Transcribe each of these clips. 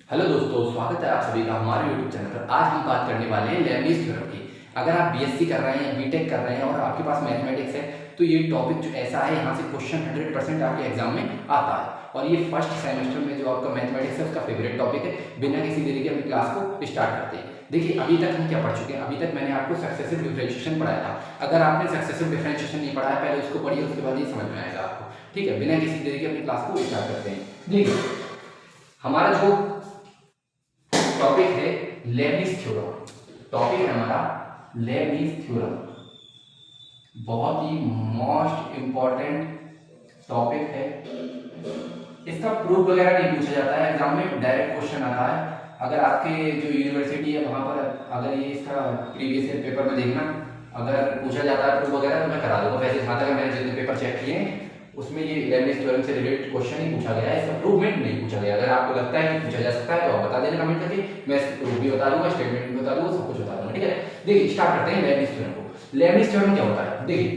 Hello दोस्तों, स्वागत है आप सभी का हमारे YouTube चैनल पर। आज हम बात करने वाले हैं लेबनीज़ थ्योरम की। अगर आप बीएससी कर रहे हैं, बीटेक कर रहे हैं और आपके पास मैथमेटिक्स है तो ये टॉपिक जो ऐसा है, यहाँ से क्वेश्चन 100% आपके एग्जाम में आता है। और ये फर्स्ट सेमेस्टर में जो आपका मैथमेटिक्स है उसका फेवरेट टॉपिक है। बिना किसी देरी के अपनी क्लास को स्टार्ट करते हैं। देखिए, अभी तक हम क्या पढ़ चुके हैं। अभी तक मैंने आपको सक्सेसिव डिफरेंशिएशन पढ़ाया था। अगर आपने सक्सेसिव डिफरेंशिएशन नहीं पढ़ाया, पहले उसको पढ़िए, उसके बाद ये समझ में आएगा आपको। ठीक है, बिना किसी देरी के अपनी क्लास को स्टार्ट करते हैं। देखिए, हमारा जो टॉपिक है लेबनीज़ थ्योरम। टॉपिक है हमारा लेबनीज़ थ्योरम। बहुत ही मोस्ट इंपॉर्टेंट टॉपिक है। इसका प्रूफ वगैरह नहीं पूछा जाता है एग्जाम में, डायरेक्ट क्वेश्चन आता है। अगर आपके जो यूनिवर्सिटी है वहां पर अगर ये इसका प्रीवियस ईयर पेपर में देखना, अगर पूछा जाता है प्रूफ वगैरह तो मैं करा दूंगा। वैसे जहाँ तक मैंने जितने पेपर चेक किए हैं उसमें ये लेबनीज़ थ्योरम से रिलेटेड क्वेश्चन ही पूछा गया है, इसका प्रूवमेंट नहीं पूछा गया। अगर आपको लगता है कि पूछा जा सकता है तो आप बता देना कमेंट करके, मैं इसका प्रूफ भी बता दूंगा, स्टेटमेंट भी बता दूंगा, सब कुछ बता दूंगा। ठीक है, देखिए स्टार्ट करते हैं लेबनीज़ थ्योरम को। लेबनीज़ थ्योरम क्या होता है? देखिए,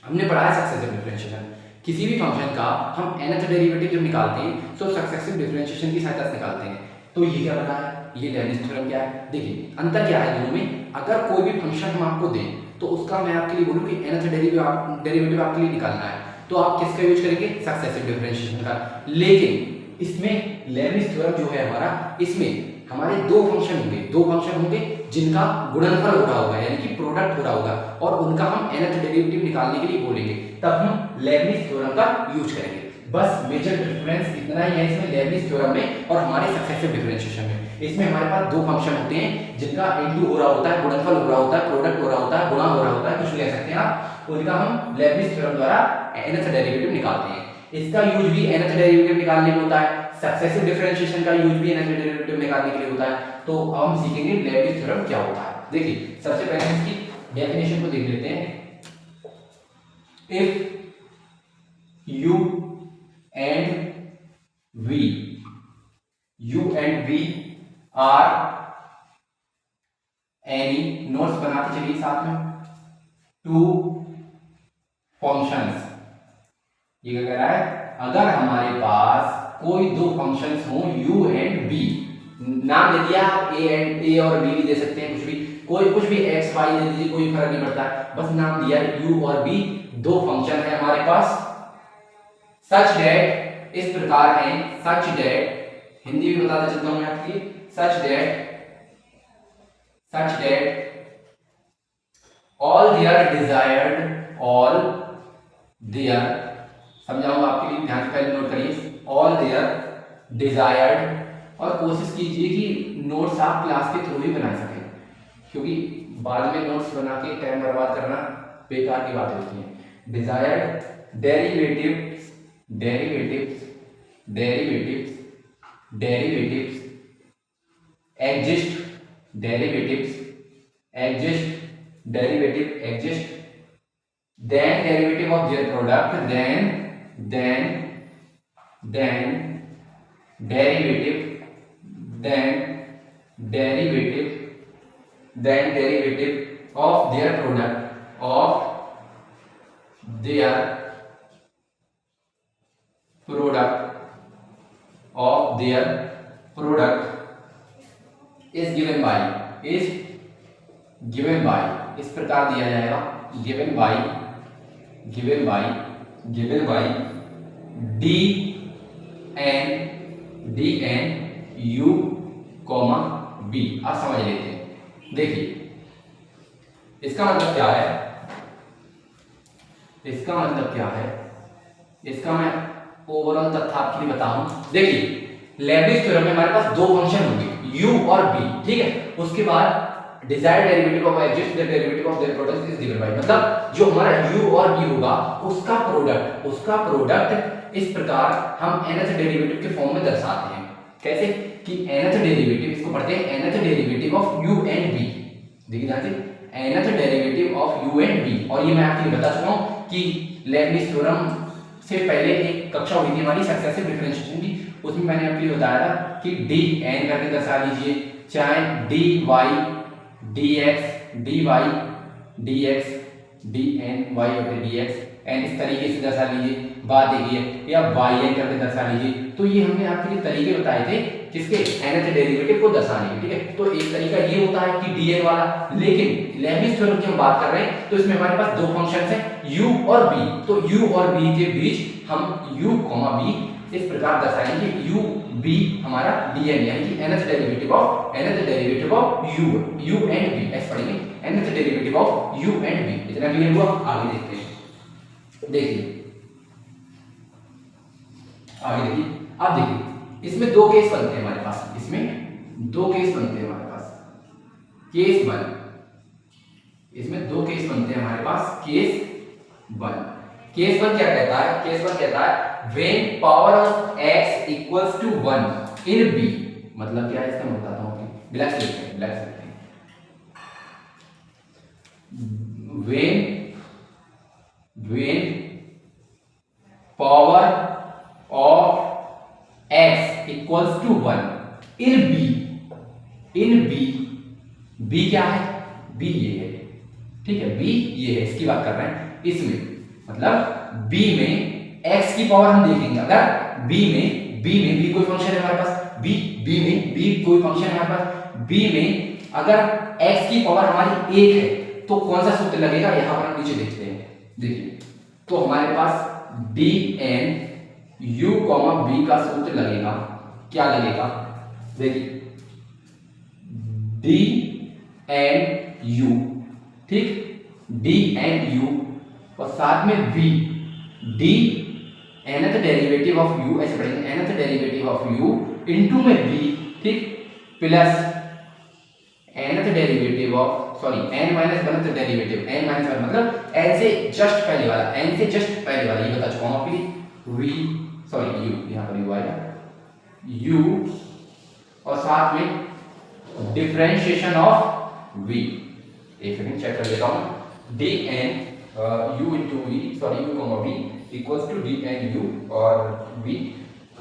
हमने पढ़ा है सक्सेसिव डिफरेंशिएशन। किसी भी फंक्शन का हम nth डेरिवेटिव जब निकालते हैं तो सक्सेसिव डिफरेंशिएशन की सहायता से निकालते हैं। तो ये क्या बता है, ये लेबनीज़ थ्योरम क्या है? देखिए, अंतर क्या है दोनों में। अगर कोई भी फंक्शन हम आपको दें तो उसका मैं आपके लिए बोलूं कि nth डेरिवेटिव आपके लिए निकालना है तो आप किसका यूज करेंगे? सक्सेसिव डिफरेंशिएशन का। लेकिन इसमें लेबनीज़ थ्योरम जो है हमारा, इसमें हमारे दो फंक्शन होंगे जिनका गुणनफल हो रहा होगा, यानी कि प्रोडक्ट हो रहा होगा, और उनका हम nth डेरिवेटिव निकालने के लिए बोलेंगे, तब हम लेबनीज़ थ्योरम का यूज करेंगे। बस मेजर डिफरेंस इतना ही है इसमें लेबनीज़ थ्योरम में और हमारे सक्सेसिव डिफरेंशिएशन में। इसमें हमारे पास दो फंक्शन होते हैं जिनका इनटू हो रहा होता है, गुणनफल हो रहा होता है, प्रोडक्ट हो रहा होता है, गुणा हो रहा होता है, कुछ कह सकते हैं आप। उनका हम लेबनीज़ थ्योरम द्वारा nth डेरिवेटिव निकालते हैं। इसका यूज भी nth डेरिवेटिव निकालने में होता है, सक्सेसिव डिफरेंशिएशन का यूज भी nth डेरिवेटिव निकालने के लिए होता है। तो हम सीखेंगे लेबनीज़ थ्योरम क्या होता है। देखिए, सबसे पहले इसकी डेफिनेशन को देख लेते हैं। If u and v are any, notes बनाते चलिए साथ में, टू फंक्शंस। ये क्या कह रहा है? अगर हमारे पास कोई दो फंक्शंस हो u एंड v, नाम दे दिया आप a और b भी दे सकते हैं, कुछ भी x y दे दीजिए, कोई फर्क नहीं पड़ता, बस नाम दिया u और v, दो फंक्शन है हमारे पास। सच डेट, इस प्रकार है, सच डेट, हिंदी भी बताता चलता हूं मैं आपकी, सच डेट ऑल देयर समझाऊंगा आपके लिए, ध्यान से पहले नोट करिए, ऑल देयर डिजायर्ड। और कोशिश कीजिए कि नोट्स आप क्लास के थ्रू ही बना सकें, क्योंकि बाद में नोट्स बना के टाइम बर्बाद करना बेकार की बात होती है। Desired exist, then derivative of their product, then derivative of their product, is given by, इस प्रकार दिया जाएगा, given by dn u, v। आप समझ लेते हैं। देखिए, इसका मतलब क्या है, इसका मैं ओवरऑल तथ्य आपके लिए बताऊं। देखिए, लेबनीज़ थ्योरम में हमारे पास दो फंक्शन होंगे u और v, ठीक है। उसके बाद desired derivative of exist the derivative of their product is given by, मतलब जो हमारा u और v होगा उसका प्रोडक्ट इस प्रकार हम nth डेरिवेटिव के फॉर्म में दर्शाते हैं। कैसे कि nth डेरिवेटिव, इसको पढ़ते हैं nth derivative of u and v। देखिए ध्यान से, nth derivative of u and v। और ये मैं आपके लिए बता चुका हूं कि लेबनीज़ थ्योरम से पहले एक कक्षा हुई थी हमारी सक्सेसिव डिफरेंशिएशन की, उसमें मैंने आपके लिए बताया था कि dn करके दर्शा लीजिए, चाहे dy dx dy dx dn y/dx n इस तरीके से दर्शा लीजिए, बात देखिए, या वाई एन करके दर्शा लीजिए। तो ये हमने आपके लिए तरीके बताए थे किसके, nth डेरिवेटिव को दर्शाने के, ठीक है। तो एक तरीका ये होता है कि dn वाला, लेकिन लेबनिज़ थ्योरम की हम बात कर रहे हैं तो इसमें हमारे पास दो फंक्शंस हैं u और b। तो u और b के बीच हम u, b इस प्रकार दर्शाएंगे u b हमारा dn यानी कि nth derivative of u and b, ऐसे पढ़ेंगे nth derivative of u and b। इतना क्लियर हुआ? आगे देखते हैं, देखिए आगे देखिए, अब देखिए इसमें दो केस बनते हैं हमारे पास, इसमें दो केस बनते हैं हमारे पास। केस वन, इसमें दो केस बनते हैं हमारे पास। केस वन क्या कहता है? केस वन कहता है when power of x equals to 1 in b। मतलब क्या है इसका मैं बताता हूँ, ब्लैक से लिखते हैं, ब्लैक से लिखते हैं। When power of x equals to 1 in b क्या है? b ये है, ठीक है, b ये है, इसकी बात कर रहे हैं। इसमें मतलब b में x की पावर हम देखेंगे, अगर b में कोई फंक्शन है हमारे पास, b कोई फंक्शन है हमारे पास, b में अगर x की पावर हमारी 1 है तो कौन सा सूत्र लगेगा, यहां पर हम नीचे देखते हैं। देखिए तो हमारे पास dn u, b का सूत्र लगेगा, क्या लगेगा? देखिए dn u, ठीक, dn u और साथ में v, d nth derivative of u, ऐसे पढ़ेंगे nth derivative of u into में v, ठीक, plus nth derivative of n minus 1th derivative, n minus 1 मतलब n से जस्ट पहले वाला, n से जस्ट पहले वाला, ये बता चुका हूं आपके लिए, u, यहां पर u आएगा, u और साथ में डिफरेंशिएशन ऑफ v। एक सेकंड चेक कर लेता हूं, dn u into v, u, v equals to dn u और v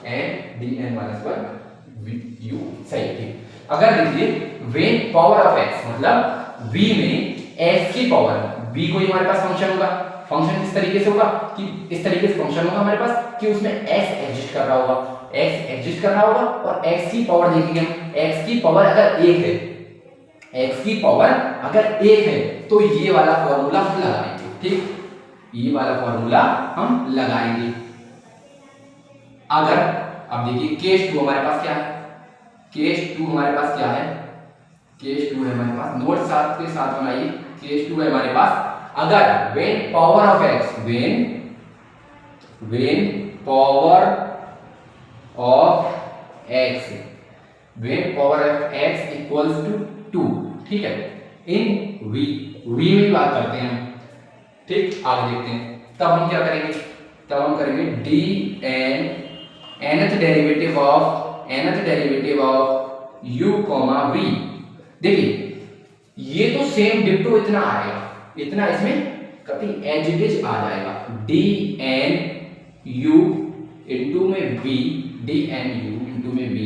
and dn minus 1 u, सही, ठीक। अगर देखिए व्हेन पावर ऑफ x, मतलब v में x की पावर, v कोई हमारे पास फंक्शन होगा, फंक्शन इस तरीके से होगा कि इस तरीके से फंक्शन होगा हमारे पास कि उसमें x एग्जिस्ट कर रहा होगा, और x की पावर देखेंगे हम, x की पावर अगर 1 है, x की पावर अगर 1 है तो ये वाला फॉर्मूला हम लगाएंगे, ठीक, ये वाला फॉर्मूला हम लगाएंगे। अगर अब देखिए केस 2 हमारे पास क्या है, केस 2 हमारे पास क्या है, केस 2 है हमारे पास, नोट साथ के साथ बनाइए, केस 2 है हमारे पास। अगर when power of x, when power of x equals to 2, ठीक है, इन v में बात करते हैं हम, ठीक। आगे देखते हैं, तब हम क्या करेंगे, तब हम करेंगे dn nth derivative of u, v। देखिए ये तो सेम डिट्टो इतना आएगा, इतना इसमें कटिंग एज इट इज आ जाएगा, dn u इनटू में v, dn u इनटू में v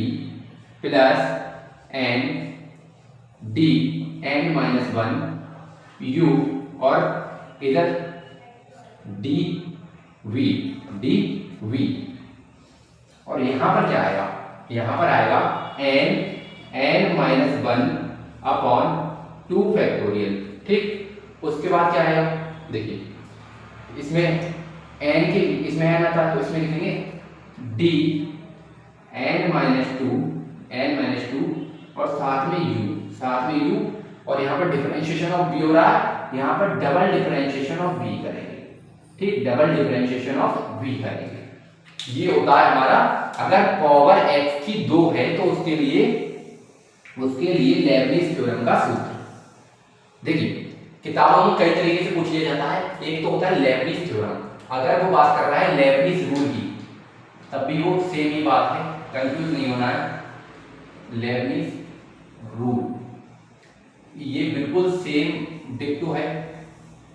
plus n dn minus 1 u और इधर dv और यहां पर क्या आएगा, यहां पर आएगा n माइनस 1 अपॉन 2 फैक्टोरियल, ठीक। उसके बाद क्या आएगा, देखिए इसमें n के, इसमें n आता है तो इसमें लिखेंगे d n माइनस 2 और साथ में u और यहाँ पर डिफरेंशिएशन ऑफ b हो रहा है, यहाँ पर डबल डिफरेंशिएशन ऑफ b करेंगे, ठीक, डबल डिफरेंशिएशन ऑफ b करेंगे। ये होता है हमारा, अगर पावर x की 2 है तो उसके लिए लेबनिज़ थ्योरम का सूत्र। देखिए किताबों में कई तरीके से पूछ लिया जाता है, एक तो होता है लेबनिज़ थ्योरम, अगर वो बात कर रहा है लेबनिज़ रूल की तब भी वो सेम ही बात है, कंफ्यूज नहीं होना है। लेबनिज़ रूल ये बिल्कुल सेम डिक्टो है,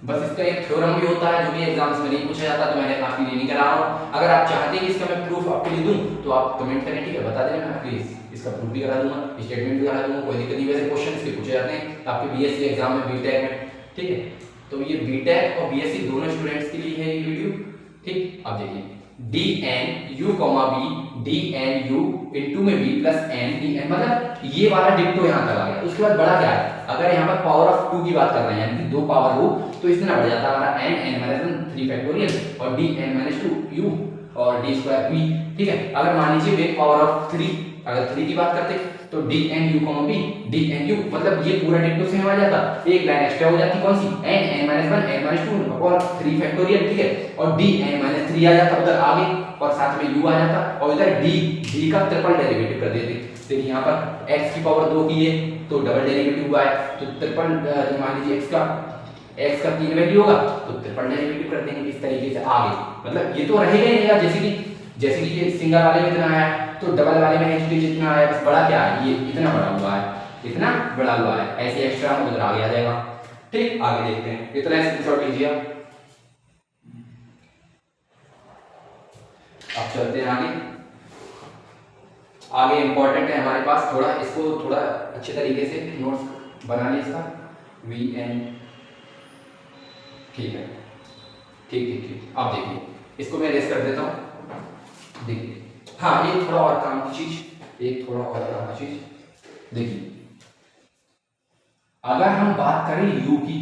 बस इसका एक थ्योरम भी होता है जो कि एग्जाम्स में नहीं पूछा जाता, तो मैंने आपके लिए नहीं करा रहा हूँ। अगर आप चाहते हैं कि इसका मैं प्रूफ आपके लिए दूं तो आप कमेंट करें, ठीक है, बता देना, मैं आपके इसका प्रूफ भी करा दूंगा, स्टेटमेंट भी करा दूंगा, कोई दिक्कत नहीं। वैसे क्वेश्चन इसके पूछे जाते हैं आपके बीएससी एग्जाम में, बीटेक में, ठीक है। तो ये बीटेक और बीएससी दोनों स्टूडेंट्स के लिए है ये वीडियो। ठीक, अब देखिए D N U comma B, D N U into में B plus N D N, मतलब ये वाला डिक्टो यहाँ तक आ गया। उसके बाद बड़ा क्या है, अगर यहाँ पर पावर ऑफ 2 की बात कर रहे हैं यानी कि 2 पावर हो तो इतना बढ़ जाता है हमारा एन एन माइनस 1 3 फैक्टोरियल और डी एन माइनस 2 यू और डी स्क्वायर बी। ठीक है, अगर मान लीजिए वे पावर ऑफ 3, अगर 3 की बात करते तो D N U comma B, D N U, मतलब ये पूरा डिक्टो सेम आ जाता, एक लाइन एक्स्ट्रा हो जाती, कौन सी, N N minus 1 N minus 2 upon 3 factorial. ठीक है, और डी एन माइनस 3 आ जाता उधर आगे और साथ में u आ जाता और इधर d का ट्रिपल डेरिवेटिव कर देते। देखिए यहाँ पर x की पावर 2 की है तो डबल डेरिवेटिव हुआ है, तो ट्रिपल मान लीजिए x का 3 वैल्यू होगा तो ट्रिपल डेरिवेटिव कर देंगे इस तरीके से आगे। मतलब ये तो रहेगा ही रहेगा, जैसे कि ये सिंगल वाले में इतना आया तो डबल वाले में h जितना आया, बस बड़ा क्या है, ये इतना बड़ा हुआ है, इतना बड़ा हुआ है, ऐसे एक्स्ट्रा उधर आगे आ जाएगा। ठीक, आगे देखते हैं, इतना स्क्रीनशॉट लीजिए। अब चलते हैं आगे इंपॉर्टेंट है हमारे पास, थोड़ा इसको थोड़ा अच्छे तरीके से नोट्स बना लें इसका, वी एन। ठीक है, ठीक। अब देखिए इसको मैं रेस कर देता हूँ। देखिए हाँ, एक थोड़ा और काम की चीज, देखिए अगर हम बात करें u की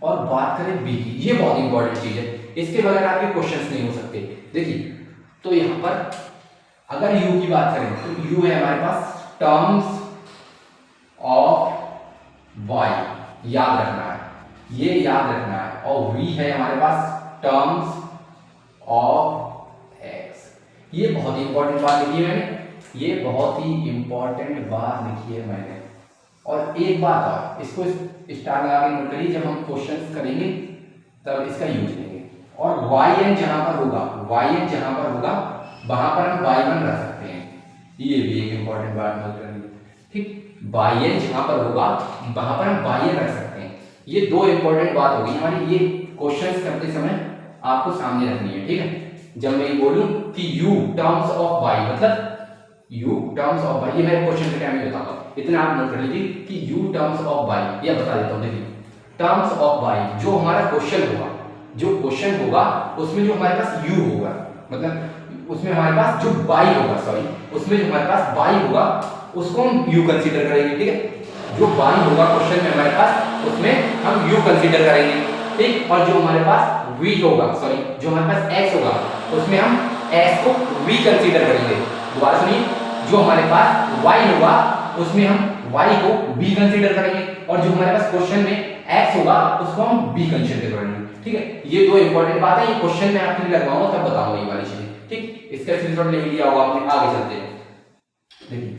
और बात करें b की, ये बहुत इंपॉर्टेंट चीज है, इसके बगैर आपके क्वेश्चंस नहीं हो सकते। देखिए तो यहां पर अगर u की बात करें तो u है हमारे पास टर्म्स ऑफ y, याद रखना है, ये याद रखना है, और v है हमारे पास टर्म्स ऑफ x। ये बहुत ही इंपॉर्टेंट बात लिखी है मैंने, ये बहुत ही इंपॉर्टेंट बात लिखी है मैंने। और एक बात और, इसको स्टार लगा के नोट करिए, जब हम क्वेश्चन करेंगे तब इसका यूज लेंगे। और yn जहां पर होगा वहां पर हम y1 रख सकते हैं, ये भी एक इंपॉर्टेंट बात नोट करनी। ठीक, yn जहां पर होगा वहां पर हम yn रख सकते हैं। ये दो इंपॉर्टेंट बात होगी हमारी, ये क्वेश्चंस करते समय आपको सामने रखनी है। ठीक है, जब मैं ये बोलूं कि u टर्म्स ऑफ y, मतलब u टर्म्स ऑफ y, ये मैं क्वेश्चन के टाइम में बताऊंगा, इतना आप नोट कर लीजिए कि u टर्म्स ऑफ y, ये बता देता हूं। देखिए टर्म्स ऑफ y, जो हमारा क्वेश्चन होगा उसमें जो हमारे पास u होगा, मतलब उसमें हमारे पास जो y होगा, उसमें जो हमारे पास y होगा उसको हम u कंसीडर करेंगे। ठीक है, जो y होगा क्वेश्चन में हमारे पास उसमें हम u कंसीडर करेंगे। ठीक, और जो हमारे पास v होगा, जो हमारे पास x होगा उसमें हम x को v कंसीडर करेंगे। दोबारा सुनिए, जो हमारे पास y होगा उसमें हम y को b कंसीडर करेंगे, और जो हमारे पास क्वेश्चन में x होगा उसको हम b कंसीडर करेंगे। ठीक है, ये दो इंपॉर्टेंट बात है, ये क्वेश्चन में आपके लिए लगवाऊंगा तब बताऊंगा ये वाली चीजें। ठीक, इसका स्क्रीनशॉट ले लिया होगा आपने, आगे चलते हैं। देखिए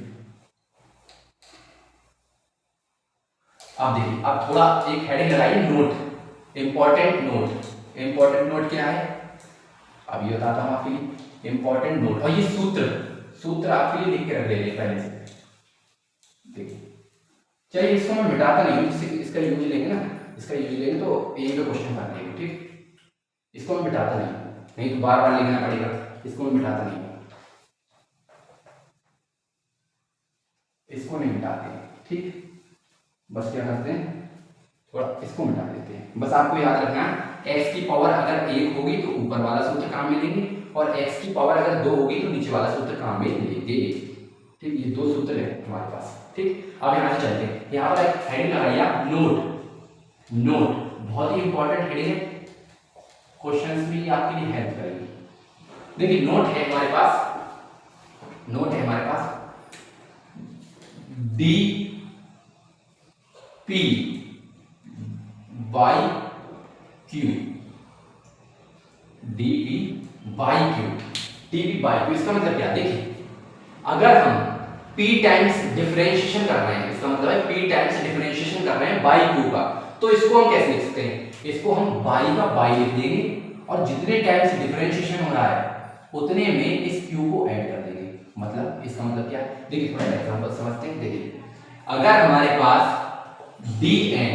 अब थोड़ा एक हेडिंग लगाइए, नोट, इंपॉर्टेंट नोट क्या है अब ये बताता हूं आपके लिए। इंपॉर्टेंट नोट, और ये सूत्र आपके लिए लिख के रख लेंगे पहले से। देखिए चलिए इसको मैं मिटाता नहीं हूं, इसका यूज लेंगे ना, इसका यूज लेंगे तो एक दो क्वेश्चन कर देंगे। ठीक, इसको मैं मिटाता नहीं तो बार बार लिखना पड़ेगा, इसको मैं मिटाता नहीं, इसको नहीं मिटाते। ठीक, बस क्या करते हैं, थोड़ा इसको मिटा देते हैं। बस आपको याद रखना है x की पावर अगर 1 होगी तो ऊपर वाला सूत्र काम में लेंगे, और x की पावर अगर 2 होगी तो नीचे वाला सूत्र काम में लेंगे। ठीक, ये दो सूत्र है हमारे पास। ठीक, अब यहाँ से चलते हैं, यहाँ पर एक हेडिंग लगाइए आप, नोट, बहुत ही इंपॉर्टेंट हेडिंग है, क्वेश्चंस भी आपके लिए हेल्प करेगी। देखिए नोट है हमारे पास D P by Q, D P by Q, इसका मतलब क्या, देखिए अगर हम p टाइम्स डिफरेंशिएशन कर रहे हैं, इसका मतलब है p टाइम्स डिफरेंशिएशन कर रहे हैं बाई क्यू का, तो इसको हम कैसे लिख सकते हैं, इसको हम बाई का बाई लिख देंगे, और जितने टाइम्स डिफरेंशिएशन हो रहा है उतने में इस q को ऐड कर देंगे। मतलब इसका मतलब क्या है, देखिए थोड़ा एग्जांपल समझते हैं। देखिए अगर हमारे पास dn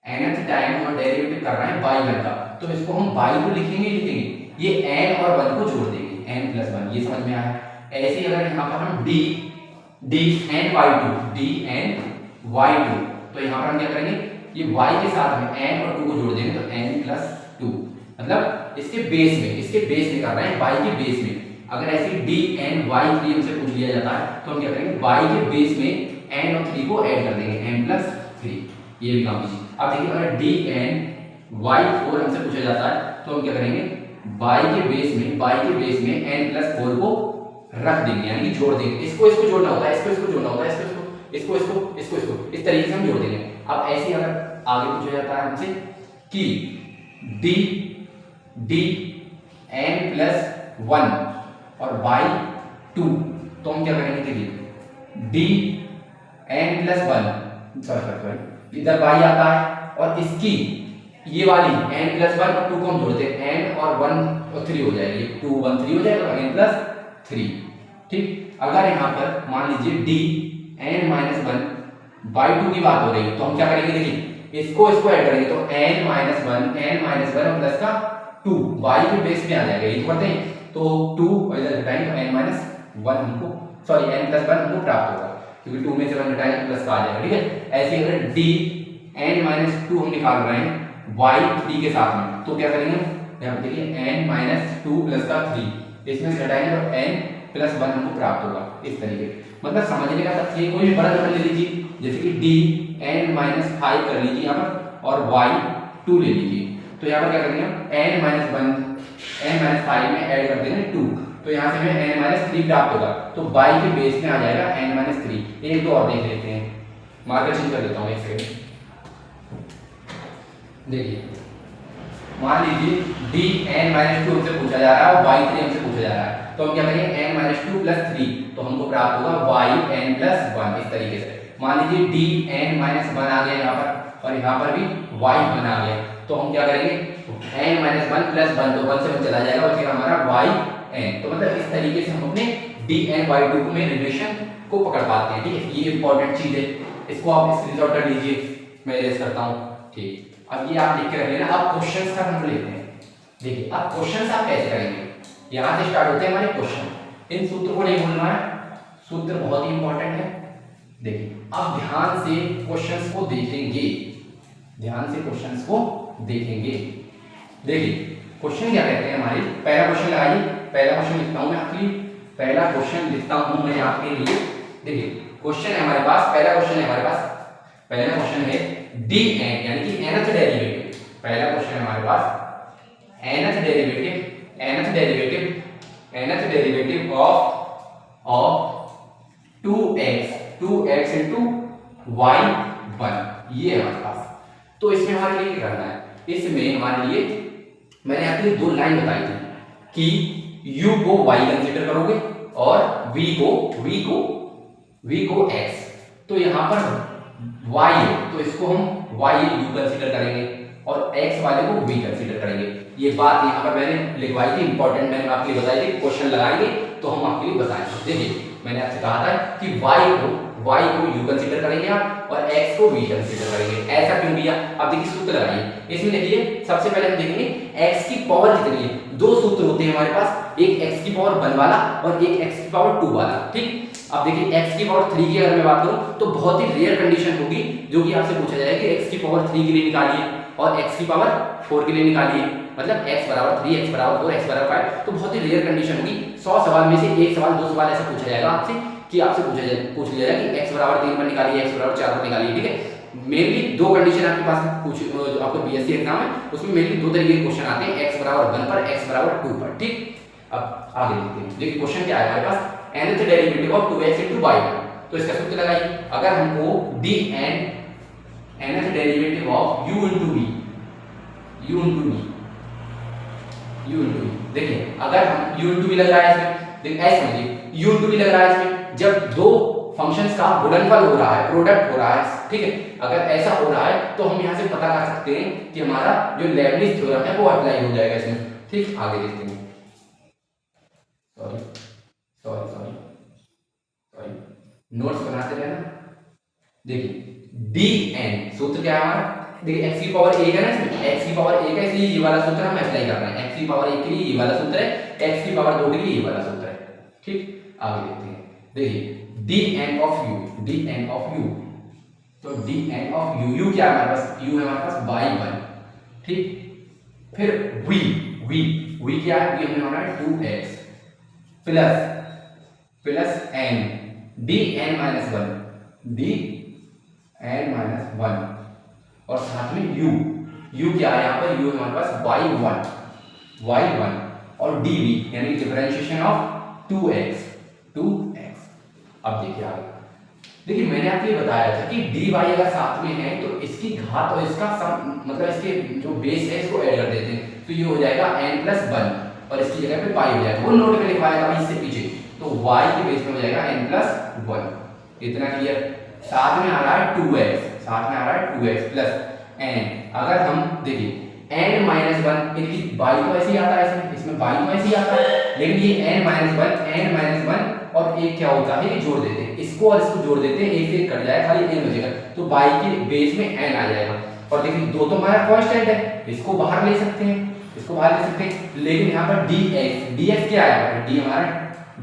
nth टाइम हम डेरिवेटिव कर रहे हैं y1 का, तो इसको हम y को लिखेंगे, ये n और 1 को जोड़ देंगे, n + 1, ये समझ में आया। ऐसे ही अगर यहाँ पर हम dn y2, तो यहाँ पर हम क्या करेंगे, ये y के साथ में n और 2 को जोड़ देंगे तो n प्लस 2, मतलब इसके बेस में कर रहे हैं, y के बेस में। अगर ऐसे d n y 3 हमसे पूछ लिया जाता है तो हम क्या करेंगे, y के बेस में n और 3 को ऐड कर देंगे, n प्लस 3, ये भी काम कीजिए। अब देखिए अगर d n y 4 हमसे पूछा जाता है तो हम क्या करेंगे, y के बेस में n प्लस 4 को रख देंगे, यानी कि जोड़ देंगे। इसको जोड़ना होता है, इसको जोड़ना होता है, इसको इस तरीके से हम जोड़ देंगे। अब ऐसे ही अगर आगे पूछा जाता है हमसे कि d n प्लस 1 और y 2, तो हम क्या करेंगे, देखिए d n प्लस 1, सॉरी इधर y आता है और इसकी ये वाली n प्लस 1 और 2 को हम जोड़ते हैं, n और 1 और 3 हो जाएगी, 2 1 3 हो जाएगा, n प्लस 3, ठीक। अगर यहाँ पर मान लीजिए d n माइनस 1 बाई 2 की बात हो रही है तो हम क्या करेंगे, देखिए इसको ऐड करेंगे तो n माइनस 1 और प्लस का 2 y के बेस में आ जाएगा, ये तो करते हैं। तो 2 इधर घटाएंगे तो n माइनस 1 हमको, सॉरी n प्लस 1 हमको प्राप्त होगा, क्योंकि 2 में से 1 घटाएंगे तो प्लस का आ जाएगा, ठीक है। ऐसे ही अगर d n माइनस 2 हम निकाल रहे हैं y 3 के साथ में, तो क्या करेंगे, यहाँ पे देखिए n माइनस 2 प्लस का 3, इसमें से घटाएंगे तो n प्लस 1 हमको प्राप्त होगा, इस तरीके। मतलब समझने का तथ्य, कोई भी बड़ा नंबर ले लीजिए, जैसे कि d n माइनस 5 कर लीजिए यहाँ पर और y 2 ले लीजिए, तो यहाँ पर क्या करेंगे हम n माइनस 5 में ऐड कर देंगे 2, तो यहाँ से हमें n माइनस 3 प्राप्त होगा, तो y के बेस में आ जाएगा n माइनस 3। एक दो और देख लेते हैं, मार्कर चेंज कर देता हूँ एक सेकंड। देखिए मान लीजिए d n माइनस 2 हमसे पूछा जा रहा है और y 3 हमसे पूछा जा रहा है, तो हम क्या करेंगे n माइनस 2 प्लस 3, तो हमको प्राप्त होगा y n प्लस 1, इस तरीके से। मान लीजिए d n माइनस 1 आ गया यहाँ पर और यहाँ पर भी y 1 आ गया, तो हम क्या करेंगे, n माइनस 1 प्लस 1, तो 1 से 1 चला जाएगा, बचेगा हमारा y n। तो मतलब इस तरीके से हम अपने d n y 2 में रिलेशन को पकड़ पाते हैं, ठीक है। ये इंपॉर्टेंट चीज है, इसको आप स्क्रीनशॉट कर लीजिए, मैं रेस करता हूँ, ठीक। अब ये आप लिख के रख लेना। अब क्वेश्चंस का हम लेते हैं। देखिए अब क्वेश्चंस आप कैसे करेंगे, यहाँ से स्टार्ट होते हैं हमारे क्वेश्चन। इन सूत्र को नहीं भूलना है, सूत्र बहुत ही इंपॉर्टेंट है। देखिए अब ध्यान से क्वेश्चंस को देखेंगे, देखिए क्वेश्चन क्या कहते हैं हमारे। पहला क्वेश्चन लगाइए, पहला क्वेश्चन लिखता हूँ मैं आपके लिए, पहला क्वेश्चन लिखता हूँ मैं आपके लिए। देखिए क्वेश्चन है हमारे पास, पहला क्वेश्चन है हमारे पास, पहला क्वेश्चन है डी एन यानी कि nth डेरिवेटिव। पहला क्वेश्चन है हमारे पास nth derivative of 2x into y1, ये है हमारे पास। तो इसमें हमारे लिए क्या करना है, इसमें हमारे लिए मैंने आपके लिए दो लाइन बताई थी कि u को y कंसीडर करोगे और v को x। तो यहाँ पर y है तो इसको हम y u कंसीडर करेंगे और x वाले को v कंसीडर करेंगे। ये बात यहाँ पर मैंने लिखवाई थी, इंपॉर्टेंट मैंने आपके लिए बताई थी। क्वेश्चन लगाएंगे तो हम आपके लिए बताएंगे। देखिए मैंने आपसे कहा था कि y को u कंसीडर करेंगे आप और x को v कंसीडर करेंगे। ऐसा क्यों किया, अब देखिए सूत्र लगाइए। इसमें देखिए सबसे पहले हम देखेंगे x की पावर कितनी है। दो सूत्र होते हैं हमारे पास, एक x की पावर 1 वाला और एक x की पावर 2 वाला, ठीक। अब देखिए x की पावर 3 की अगर मैं बात करूं तो बहुत ही रेयर कंडीशन होगी जो कि आपसे पूछा जाएगा कि x की पावर 3 के लिए निकालिए और x की पावर 4 के लिए निकालिए, मतलब x बराबर 3, x बराबर 4, x बराबर 5। तो बहुत ही रेयर कंडीशन होगी। 100 सवाल में से एक सवाल, दो सवाल ऐसा पूछा जाएगा आपसे कि आपसे पूछ लिया जाएगा कि x बराबर 3 पर निकालिए, x बराबर 4 पर निकालिए, ठीक है। मेनली दो कंडीशन आपके पास आपको बीएससी एग्जाम है, उसमें मेनली दो तरीके के क्वेश्चन आते हैं, x बराबर 1 पर, x बराबर 2 पर, ठीक। अब आगे देखते हैं। देखिए क्वेश्चन क्या है हमारे पास, nth derivative of 2x into y1। तो इसका सूत्र लगाइए। अगर हमको dn nth derivative of u into v, देखिए अगर हम u into v लग रहा है इसमें, देखिए ऐसे समझिए u into v लग रहा है इसमें जब दो फंक्शंस का गुणनफल हो रहा है, प्रोडक्ट हो रहा है, ठीक है। अगर ऐसा हो रहा है तो हम यहाँ से पता कर सकते हैं कि हमारा जो लेबनिज़ थ्योरम है वो अप्लाई हो जाएगा इसमें, ठीक। आगे देखते हैं। सॉरी नोट्स बनाते रहना। देखिए dn सूत्र क्या है हमारा, देखिए x की पावर 1 है ना, इसमें x की पावर 1 है इसलिए ये वाला सूत्र हम अप्लाई कर रहे हैं। x की पावर 1 के लिए ये वाला सूत्र है, x की पावर 2 के लिए ये वाला सूत्र है, ठीक। आगे देखते हैं। देखिए dn of u तो D N of U, U क्या है हमारे पास, यू है हमारे पास y1, ठीक। फिर v, v क्या है, v हमने माना है 2x plus n, D N minus one, और साथ में u क्या है यहाँ पर, u है हमारे पास y1 और dv यानी डिफरेंशिएशन ऑफ 2x। अब देखिए आगे, देखिए मैंने आपको ये बताया था कि dy अगर साथ में है तो इसकी घात और इसका सम, मतलब इसके जो बेस है इसको ऐड कर देते हैं, तो ये हो जाएगा n+1 और इसकी जगह पे पाई हो जाएगा, वो नोट में लिखवाएगा भाई इससे पीछे, तो y के बेस में हो जाएगा n+1। इतना क्लियर। साथ में आ रहा है 2x प्लस n। अगर हम देखिए n-1, इनकी y तो ऐसे ही आता है, इसमें y तो ऐसे ही आता है, लेकिन ये n-1 और एक क्या होता है, ये जोड़ देते हैं, इसको और इसको जोड़ देते हैं, एक से एक कट जाएगा, खाली n बचेगा, तो y के बेस में n आ जाएगा। और देखिए दो तो हमारा कांस्टेंट है, इसको बाहर ले सकते हैं, लेकिन यहाँ पर dx क्या है, d हमारा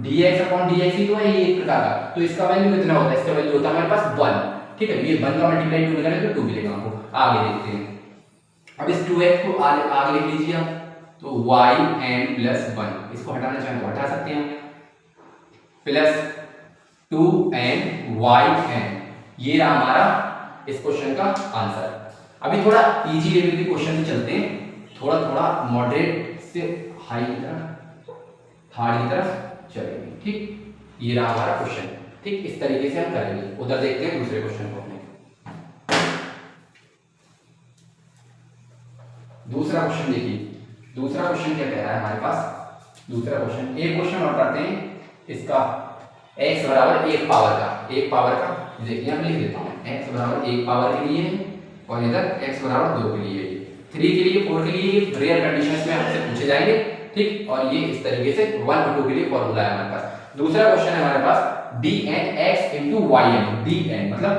dx ही तो है, ये एक प्रकार का, तो इसका वैल्यू कितना होता है, इसका वैल्यू होता है हमारे पास 1, ठीक है। ये 1 का मल्टीप्लाई 2 करेंगे तो 2 मिलेगा हमको। आगे देखते हैं, अब इस 2x को आगे लिख लीजिए आप, तो yn+1, इसको हटाना चाहें तो हटा सकते हैं, प्लस 2n yn, ये रहा हमारा इस क्वेश्चन का आंसर। अभी थोड़ा इजी लेवल के क्वेश्चन से चलते हैं, थोड़ा मॉडरेट से हाई की तरफ, हार्ड की तरफ चलेंगे, ठीक। ये रहा हमारा क्वेश्चन, ठीक, इस तरीके से हम करेंगे। उधर देखते हैं दूसरे क्वेश्चन को अपने। दूसरा क्वेश्चन देखिए, दूसरा क्वेश्चन क्या कह रहा है हमारे पास, दूसरा क्वेश्चन, एक क्वेश्चन और करते हैं इसका, x बराबर 1 पावर का देखिए हम लिख देता हूँ, x बराबर 1 पावर के लिए और इधर x बराबर 2 के लिए, 3 के लिए, 4 के लिए रेयर कंडीशंस में आपसे पूछे जाएंगे, ठीक। और ये इस तरीके से 1 और 2 के लिए फॉर्मूला है हमारे पास। दूसरा क्वेश्चन है हमारे पास dnx into yn, dn मतलब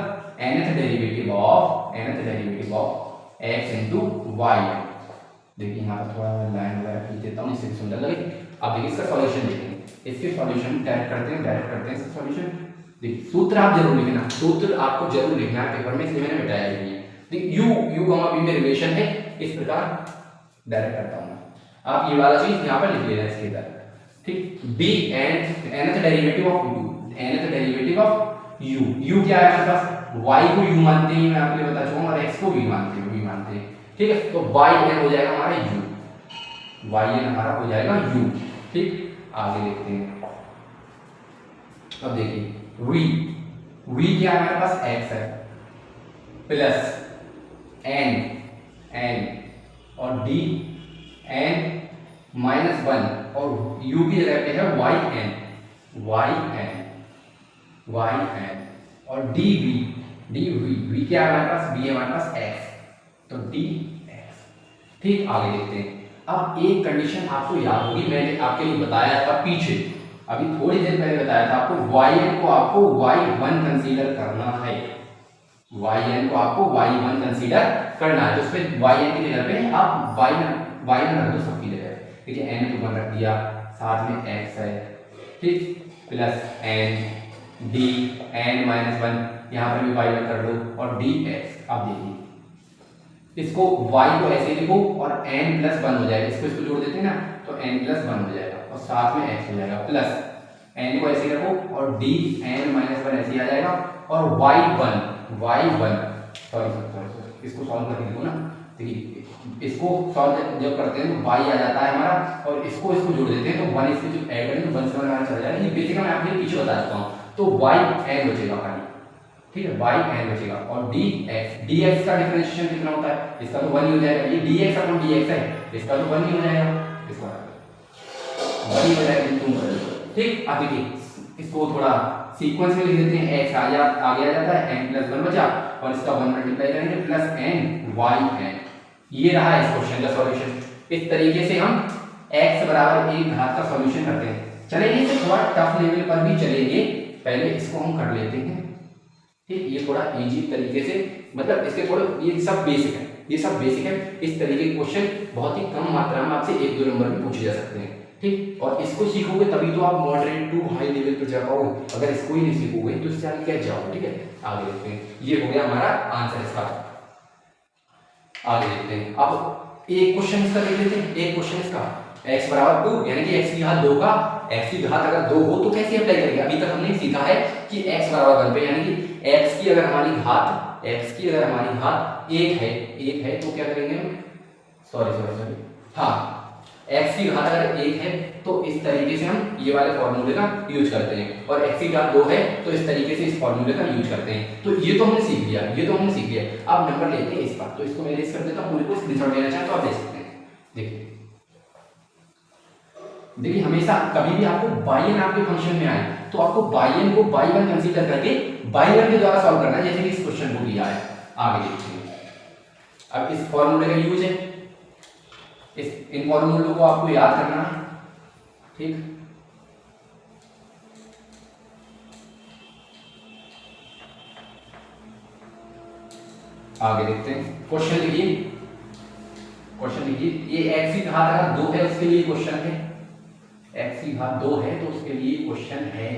nth derivative of x into yn। देखिए यहाँ पर थोड़ा लाइन वगैरह खींच देता हूँ, इससे सुंदर लगे। अब देखिए इसका सॉल्यूशन देखेंगे, इसके सॉल्यूशन डायरेक्ट करते हैं इसका सॉल्यूशन। देखिए सूत्र आप जरूर लिखना, सूत्र आपको जरूर लिखना है पेपर में, इसलिए मैंने मिटाया नहीं है। देखिए u v में रिलेशन है, इस प्रकार डायरेक्ट करता हूँ, आप ये वाला चीज यहाँ पर लिख लेना इसके इधर, ठीक। nth डेरिवेटिव ऑफ u क्या है हमारे पास, y को u मानते हैं, मैं आपको ये बता चुका हूँ, और x को v मानते हैं, ठीक है। तो yn हो जाएगा हमारा yn हमारा हो जाएगा u, ठीक। आगे देखते हैं, अब देखिए v क्या है हमारे पास, x है, प्लस n और d n-1 और u की जगह पे है yn और dv क्या है हमारे पास, v है हमारे पास x, तो dx, ठीक। आगे देखते हैं, अब एक कंडीशन आपको याद होगी, मैंने आपके लिए बताया था पीछे, अभी थोड़ी देर पहले बताया था आपको, yn को आपको y1 कंसीडर करना है, yn को आपको y1 कंसीडर करना है, तो उसपे yn की जगह पे आप y1 रख दो सबकी जगह, देखिए n को 1 रख दिया, साथ में x है, ठीक, प्लस n d n-1 यहाँ पर भी y1 कर लो और dx। अब देखिए इसको y को ऐसे लिखो और n+1 हो जाएगा, इसको जोड़ देते हैं ना, तो n+1 हो जाएगा और साथ में x हो जाएगा, प्लस n को ऐसे रखो और d n-1 ऐसे आ जाएगा और y1 सॉरी इसको सॉल्व करके देखो ना, देखिए इसको सॉल्व जब करते हैं तो y आ जाता है हमारा, और इसको जोड़ देते हैं तो 1 इसके जो ऐड करेंगे तो 1 से 1 हमारा चला जाएगा, ये बेसिक मैं आपके पीछे बता चुका हूँ, तो yn बचेगा खाली, ठीक है, yn बचेगा और dx का डिफरेंशिएशन कितना होता है, इसका तो 1 ही हो जाएगा, ये dx है, इसका तो 1 ही हो जाएगा, इसका 1 ही हो जाएगा, ठीक। अब देखिए इसको थोड़ा सीक्वेंस में लिख देते हैं, x आगे आ जाता है, n+1 बचा और इसका 1 मल्टीप्लाई करेंगे प्लस n, ये रहा इस क्वेश्चन का सॉल्यूशन। इस तरीके से हम x बराबर 1 घात का सॉल्यूशन करते हैं। चलेंगे इसे थोड़ा टफ लेवल पर भी चलेंगे, पहले इसको हम कर लेते हैं, ठीक। ये थोड़ा इजी तरीके से, मतलब इसके थोड़े ये सब बेसिक है, इस तरीके के क्वेश्चन बहुत ही कम मात्रा में आपसे 1-2 नंबर में पूछे जा सकते हैं, ठीक। और इसको सीखोगे तभी तो आप मॉडरेट टू हाई लेवल पर जा पाओगे, अगर इसको ही नहीं सीखोगे तो इससे आगे क्या जाओगे। ठीक है, आगे देखते हैं। ये हो गया हमारा आंसर इसका। आगे देखते हैं। अब एक क्वेश्चन इसका देख लेते हैं। एक क्वेश्चन इसका x बराबर 2 यानी कि x की घात 2 का x की घात अगर 2 हो तो कैसे अप्लाई करेंगे। अभी तक हमने सीखा है कि x बराबर 1 पे यानी कि x की अगर हमारी घात 1 है तो क्या करेंगे हम, सॉरी हाँ, x की घात अगर 1 है तो इस तरीके से हम ये वाले फॉर्मूले का यूज करते हैं, और x की घात 2 है तो इस तरीके से इस फॉर्मूले का यूज करते हैं। तो ये तो हमने सीख लिया, अब नंबर लेते हैं इस पर। तो इसको मैं इरेज कर देता हूं, पूरे को स्क्रीनशॉट लेना चाहें तो आप ले सकते हैं। देखिए हमेशा कभी भी आपको बाई एन आपके फंक्शन में आए तो आपको बाई एन को बाई वन कंसीडर करके बाई वन के द्वारा सॉल्व करना है, जैसे कि इस क्वेश्चन को किया है। आगे देखते हैं। अब इस फॉर्मूले का यूज है, इन फॉर्मूलों को आपको याद करना है। ठीक, आगे देखते हैं। क्वेश्चन लिखिए ये x की घात अगर 2 है उसके लिए क्वेश्चन है, x की घात 2 है तो उसके लिए क्वेश्चन है।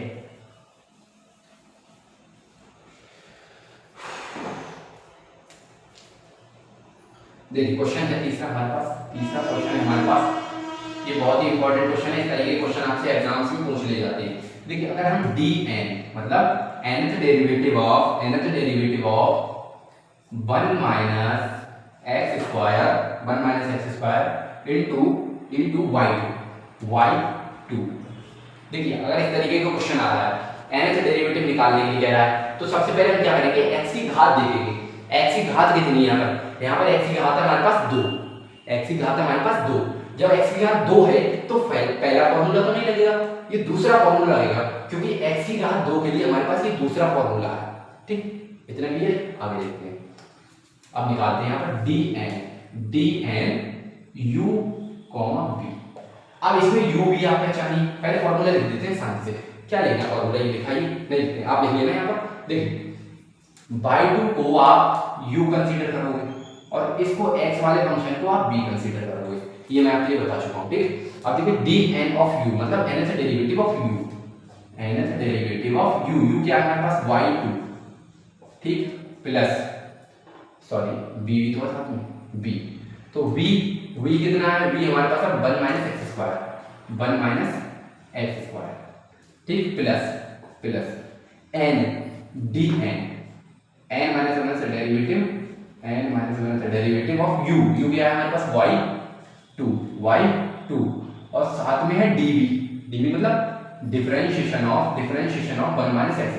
देखिए क्वेश्चन है तीसरा क्वेश्चन है हमारे पास। ये बहुत ही इंपॉर्टेंट क्वेश्चन है, इस तरह के क्वेश्चन आपसे एग्जाम्स में पूछ ले जाते हैं। देखिए अगर हम dn मतलब nth derivative of 1 minus x square into y2। देखिए अगर इस तरीके का क्वेश्चन आ रहा है, nth डेरिवेटिव निकालने के लिए कह रहा है, तो सबसे पहले हम क्या करेंगे, x की घात देखेंगे। x की घात कितनी है, यहाँ पर x की घात है हमारे पास 2, x की घात है हमारे पास 2। जब x की घात 2 है तो पहला फॉर्मूला तो नहीं लगेगा, ये दूसरा फॉर्मूला लगेगा, क्योंकि x की घात 2 के लिए हमारे पास ये दूसरा फॉर्मूला है। ठीक, इतना क्लियर। आगे देखते हैं। अब निकालते हैं यहाँ पर dn u, v। अब इसमें u भी आप पहचानिए, पहले फॉर्मूला लिख देते हैं शांति से। क्या लेना फॉर्मूला, ये लिखाइए, नहीं लिखते आप लिख लेना यहाँ पर। देखिए बाई 2 को आप u कंसीडर करोगे और इसको x वाले फंक्शन को आप v कंसीडर करोगे, ये मैं आपको बता चुका हूँ। ठीक, अब देखिए dn ऑफ u मतलब nth डेरिवेटिव ऑफ u, क्या है हमारे पास y2। ठीक, प्लस सॉरी b तो था b, तो v कितना है, v हमारे पास है 1 माइनस एक्स स्क्वायर। ठीक, प्लस n माइनस 1 से डेरिवेटिव ऑफ u क्या है हमारे पास y2, और साथ में है dv मतलब differentiation of 1 minus x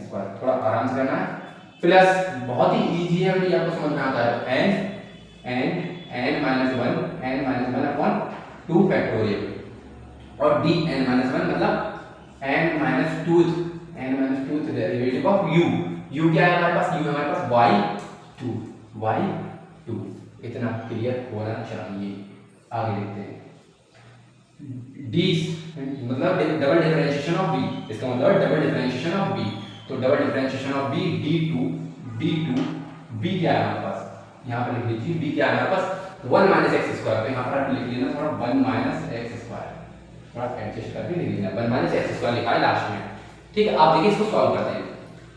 square. थोड़ा आराम से करना है। प्लस बहुत ही इजी है, अभी आपको समझ में आता है, n minus one upon 2 factorial, और dn माइनस 1 मतलब n minus tooth derivative of u क्या है हमारे पास, u हमारे पास y2। इतना क्लियर होना चाहिए। आगे देखते हैं। d मतलब डबल डिफरेंशिएशन ऑफ b, इसका मतलब डबल डिफरेंशिएशन ऑफ b, तो double differentiation of b d2 b क्या है हमारे पास, यहाँ पर लिख लीजिए b क्या है हमारे पास 1 माइनस एक्स स्क्वायर, तो यहाँ पर आप लिख लेना थोड़ा 1 माइनस एक्स स्क्वायर, थोड़ा एडजस्ट करके लिख लेना 1 माइनस एक्स स्क्वायर लिखा है लास्ट में। ठीक है, आप देखिए इसको सॉल्व करते हैं।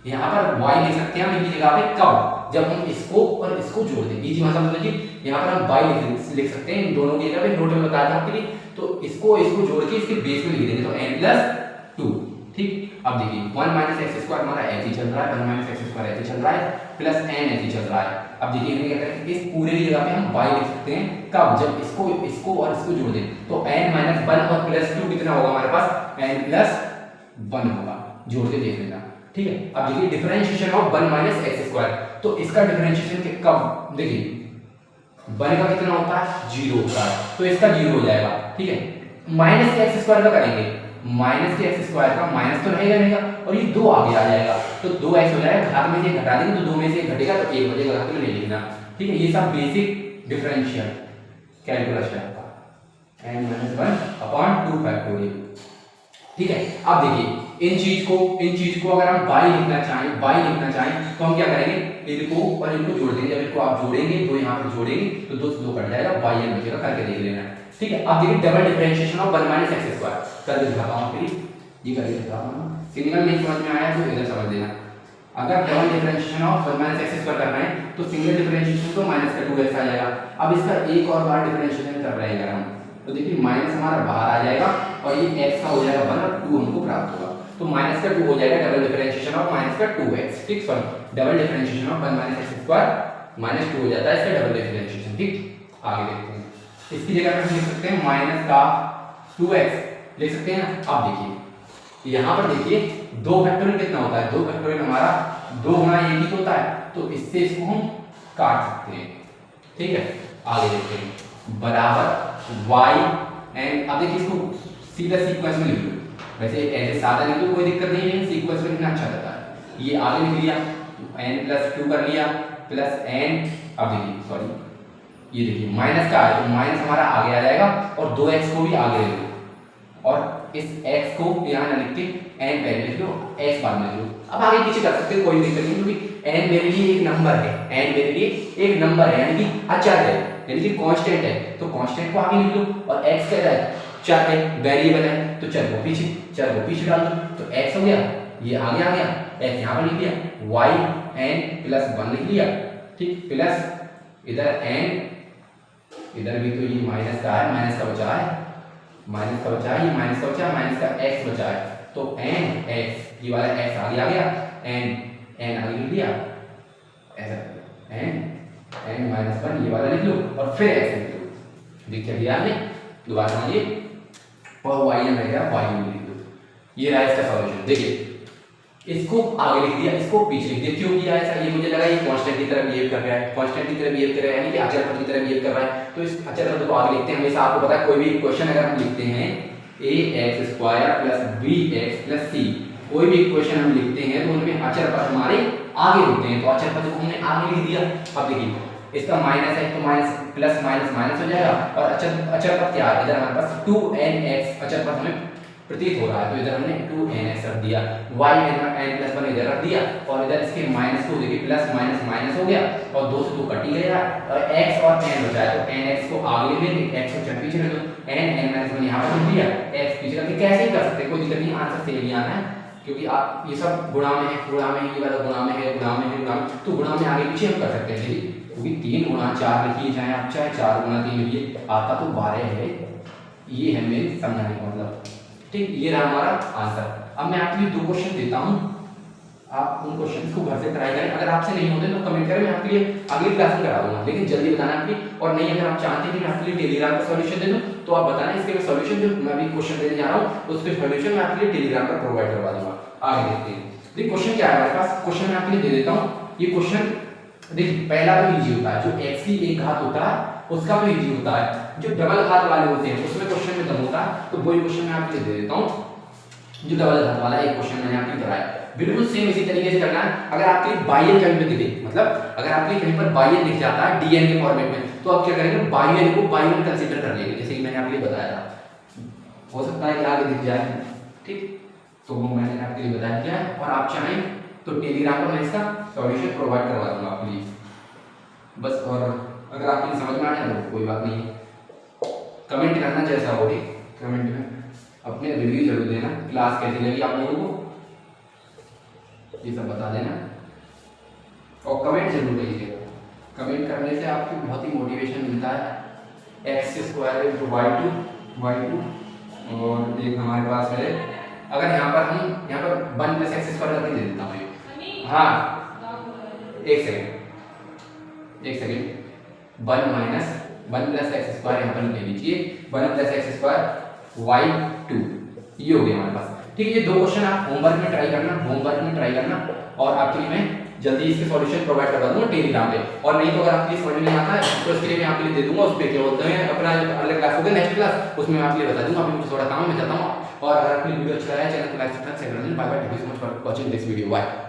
यहाँ पर y ले सकते हैं हम इनकी जगह पे कब, जब हम इसको और इसको जोड़ दें। इजी भाषा में समझिए, यहाँ पर हम y लिख सकते हैं इन दोनों की जगह पे, नोट में बताया था आपके लिए, तो इसको जोड़ के इसके बेस में लिख देंगे, तो n+2। ठीक, अब देखिए 1 माइनस एक्स स्क्वायर हमारा ऐसे ही चल रहा है, 1 माइनस एक्स स्क्वायर ऐसे चल रहा है, प्लस n ऐसे ही चल रहा है। अब देखिए इन्हें क्या करें, इस पूरे की जगह पे हम y लिख सकते हैं कब, जब इसको और इसको जोड़ दें, तो n-1 और +2 कितना होगा हमारे पास, n+1 होगा। जोड़ के देख लेना। ठीक है, अब देखिए differentiation of 1 minus x square, तो इसका डिफरेंशिएशन कब, देखिए 1 का कितना होता है 0 होता है, तो इसका 0 हो जाएगा। ठीक है, माइनस के एक्स स्क्वायर का करेंगे, माइनस के एक्स स्क्वायर का माइनस तो रहेगा और ये 2 आगे आ जाएगा, तो 2x हो जाएगा, घात में से घटा देंगे तो 2 में से 1 घटेगा तो 1 बचेगा, घात में नहीं लिखना। ठीक है, ये सब बेसिक डिफरेंशियल कैलकुलस है आपका, n-1/2 फैक्टोरियल। ठीक है, अब देखिए इन चीज को अगर हम बाई लिखना चाहें तो हम क्या करेंगे, इनको और इनको जोड़ देंगे। जब इनको आप जोड़ेंगे, 2 यहाँ पर जोड़ेंगे तो 2 से 2 कट जाएगा, y n बचेगा, करके देख लेना। ठीक है। अब देखिए double differentiation of 1 minus x square करके दिखाता हूँ फिर ये करके दिखाता हूँ। सिंगल नहीं समझ में आया तो इधर समझ लेना। अगर double differentiation of 1 minus x square करना है तो सिंगल डिफरेंशिएशन तो माइनस का 2x आ जाएगा। अब इसका एक और बार डिफरेंशिएशन कर रहे हैं हम तो देखिए माइनस हमारा बाहर आ जाएगा और ये x का हो जाएगा 1 और 2 हमको प्राप्त होगा। तो माइनस का 2 हो जाएगा डबल डिफरेंशिएशन ऑफ माइनस का 2x। ठीक, sorry double differentiation of 1 minus x square minus 2 हो जाता है इसका डबल डिफरेंशिएशन। ठीक, आगे देखते हैं। इसकी जगह हम लिख सकते हैं माइनस का 2x लिख सकते हैं ना। अब देखिए यहाँ पर देखिए 2 फैक्टोरियल कितना होता है, 2 फैक्टोरियल हमारा 2 गुना 1 ही तो होता है, तो इससे इसको हम काट सकते हैं। ठीक है, आगे देखते हैं बराबर y एंड अब देखिए इसको सीधा सीक्वेंस में लिख लो। वैसे ऐसे सादा लिख लो कोई दिक्कत नहीं है, सीक्वेंस में लिखना अच्छा रहता है। ये आगे लिख लिया n+2 कर लिया प्लस n। अब देखिए सॉरी ये देखिए माइनस का है तो माइनस हमारा आगे आ जाएगा और 2x को भी आगे ले लो और इस x को यहाँ ना लिख के n पहले लिख लो, x बाद में लिख लो। अब आगे पीछे कर सकते हो कोई दिक्कत नहीं क्योंकि n मेरे लिए एक नंबर है, n मेरे लिए एक नंबर है यानी कि अचर है यानी कि कांस्टेंट है तो कांस्टेंट को आगे लिख लो और x क्या है चर है वेरिएबल है तो चर को पीछे डाल दो तो x हो गया, ये आगे आ गया, x यहाँ पर लिख दिया, y n+1 लिख लिया। ठीक, प्लस इधर n इधर भी तो ये माइनस का है, माइनस का बचा है, ये माइनस का बचा है, माइनस का x बचा है तो n x ये वाला x आगे आ गया, n आगे लिख दिया ऐसा n-1 ये वाला लिख लो और फिर x लिख लो। दिख गया आपने, दोबारा समझिए और y में रहेगा y में लिख दो। ये रहा इसका सॉल्यूशन। देखिए इसको आगे लिख दिया, इसको पीछे लिख दिया। क्यों किया ऐसा, ये मुझे लगा ये कांस्टेंट की तरह बिहेव कर रहा है, कांस्टेंट की तरह बिहेव कर रहा है यानी कि अचर पद की तरह बिहेव कर रहा है तो इस अचर पद को आगे लिखते हैं। हमेशा आपको पता है कोई भी इक्वेशन अगर हम लिखते हैं ax² + bx + c कोई भी इक्वेशन हम लिखते हैं तो उनमें अचर पद हमारे आगे होते हैं तो अचर पद को हमने आगे लिख दिया। अब देखिए इसका माइनस है तो माइनस प्लस माइनस माइनस हो जाएगा और अचर पद क्या है, इधर हमारे पास 2nx अचर पद हमें प्रतीत हो रहा है तो इधर हमने 2nx रख दिया, y n+1 इधर रख दिया और इधर इसके माइनस को देखिए प्लस माइनस माइनस हो गया और 2 से 2 कट ही गया और x और n बचा है तो nx को आगे ले लेंगे, x को पीछे रख दो, n-1 यहाँ पर लिख दिया, x पीछे रख के कैसे भी कर सकते हैं, कोई दिक्कत नहीं, आंसर सेम ही आना है क्योंकि आप ये सब गुणा में है, ये वाला गुणा में तो गुणा में आगे पीछे हम कर सकते हैं क्योंकि 3 गुणा 4 लिखिए चाहे आप चाहे 4 गुणा 3 लिखिए आता तो 12 है। ये है मेरे समझाने का मतलब। ठीक, ये रहा हमारा आंसर। अब मैं आपके लिए 2 क्वेश्चन देता हूँ, आप उन क्वेश्चंस को घर से ट्राई करें, अगर आपसे नहीं होते तो कमेंट करें, मैं आपके लिए अगली क्लास में करा दूंगा लेकिन जल्दी बताना आपकी, और नहीं अगर आप चाहते हैं कि मैं आपके लिए टेलीग्राम पर सॉल्यूशन दे दूं तो आप बताना, इसके मैं सॉल्यूशन जो मैं अभी क्वेश्चन देने जा रहा हूँ उसके सॉल्यूशन मैं आपके लिए टेलीग्राम पर प्रोवाइड करवा दूंगा। आगे देखते हैं। देखिए क्वेश्चन क्या है हमारे पास, क्वेश्चन मैं आपके लिए दे देता हूँ। ये क्वेश्चन देखिए पहला तो इजी होता है, जो x की एक घात होता है उसका भी इजी होता है, जो डबल घात वाले होते हैं उसमें क्वेश्चन में दम होता है तो वही क्वेश्चन मैं आपके लिए दे देता हूँ। जो डबल घात वाला एक क्वेश्चन मैंने आपके कराया बिल्कुल सेम इसी तरीके से करना है। अगर आपके लिए बाह्य कहीं पे दिखे, मतलब अगर आपके कहीं पर बाह्य लिख जाता है dn के फॉर्मेट में तो आप क्या करेंगे, बाह्य को बाह्य कंसीडर कर लेंगे, जैसे कि मैंने आपके लिए बताया था। हो सकता है कि आगे दिख जाए, ठीक, तो वो मैंने आपके लिए बता दिया है और आप चाहें तो टेलीग्राम पर मैं इसका सॉल्यूशन प्रोवाइड करवा दूंगा आपके लिए बस। और अगर आपकी समझ में आए तो कोई बात नहीं, कमेंट करना जैसा हो, ठीक, कमेंट में अपने रिव्यू जरूर देना, क्लास कैसी लगी आप लोगों को ये सब बता देना और कमेंट जरूर कीजिएगा। कमेंट करने से आपको बहुत ही मोटिवेशन मिलता है। x² × y2 और एक हमारे पास है, अगर यहाँ पर हम 1 + x² करके दे देता हूँ, हाँ एक सेकेंड 1 + x² यहाँ पर लिख लीजिए, 1 + x² y2 ये हो गया हमारे पास। ठीक है, ये 2 क्वेश्चन आप होमवर्क में ट्राई करना और आपके लिए मैं जल्दी इसके सॉल्यूशन प्रोवाइड करवा दूंगा टेलीग्राम पे। और नहीं तो अगर आपके लिए समझ नहीं आता है तो इसके लिए मैं आपके लिए दे दूंगा, उस पे क्या बोलते हैं अपना अलग क्लास होगा नेक्स्ट क्लास, उसमें मैं आपके लिए बता दूंगा। अभी मुझे थोड़ा काम है, मैं जाता हूँ। और अगर आपको वीडियो अच्छा लगा चैनल को लाइक सब्सक्राइब शेयर कर देना। Bye bye, thank you so much for watching this video, bye.